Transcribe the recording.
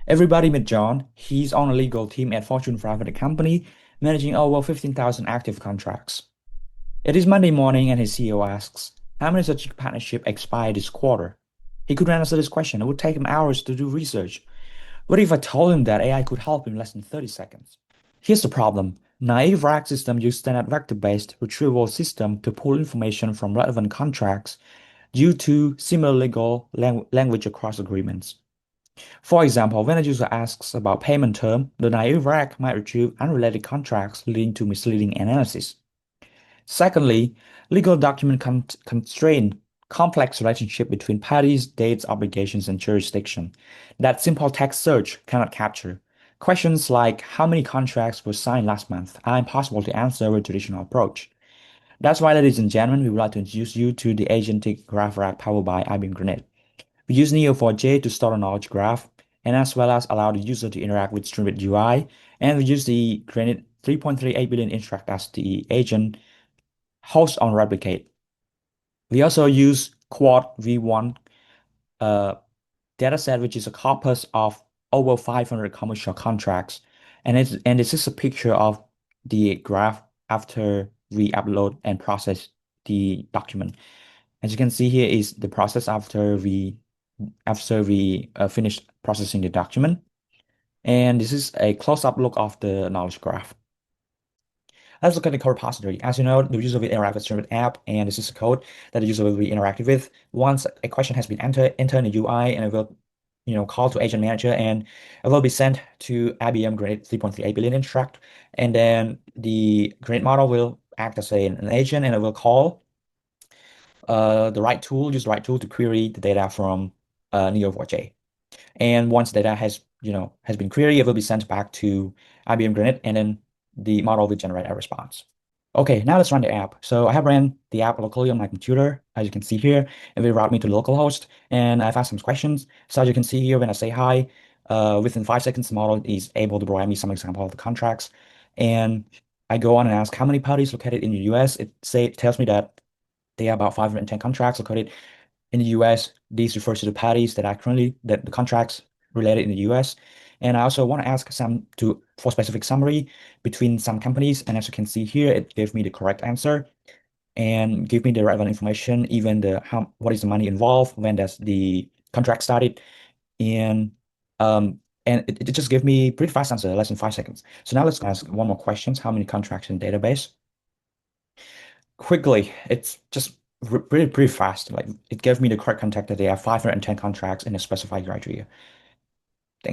Everybody met John. He's on a legal team at Fortune 500 company, managing over 15,000 active contracts. It is Monday morning, and his CEO asks, how many such partnerships expire this quarter? He couldn't answer this question. It would take him hours to do research. What if I told him that AI could help him in less than 30 seconds? Here's the problem. Naive RAG systems use standard vector-based retrieval system to pull information from relevant contracts due to similar legal language across agreements. For example, when a user asks about payment term, the naive RAG might retrieve unrelated contracts leading to misleading analysis. Secondly, legal document constrain complex relationship between parties, dates, obligations, and jurisdiction that simple text search cannot capture. Questions like how many contracts were signed last month are impossible to answer with traditional approach. That's why, ladies and gentlemen, we would like to introduce you to the Agentic GraphRAG powered by IBM Granite. We use Neo4j to store a knowledge graph, and as well as allow the user to interact with Streamlit UI. And we use the Granite 3.38 billion interact as the agent host on replicate. We also use Quad V1 uh, dataset, which is a corpus of over 500 commercial contracts. And this is a picture of the graph after we upload and process the document. As you can see here is the process after we finish processing the document. And this is a close-up look of the knowledge graph. Let's look at the code repository. As you know, the user will interact with Streamlit app, and this is the code that the user will be interactive with. Once a question has been entered in the UI, and it will, call to agent manager, and it will be sent to IBM Granite 3.38 billion interact, and then the Granite model will act as an agent, and it will call use the right tool to query the data from Neo4j. And once data has been queried, it will be sent back to IBM Granite, and then the model will generate a response. Okay, now let's run the app. So I have ran the app locally on my computer, as you can see here. It will route me to localhost, and I've asked some questions. So as you can see here, when I say hi, within 5 seconds, the model is able to provide me some example of the contracts. And I go on and ask how many parties located in the US. It tells me that there are about 510 contracts located in the US. These refers to the parties that the contracts related in the US. And I also want to ask for specific summary between some companies. And as you can see here, it gave me the correct answer and give me the relevant information, even what is the money involved, when does the contract started, and it just gave me pretty fast answer, less than 5 seconds. So now let's ask one more questions. How many contracts in database? Quickly, it's just pretty fast. Like it gave me the correct contact that they have 510 contracts in a specified criteria.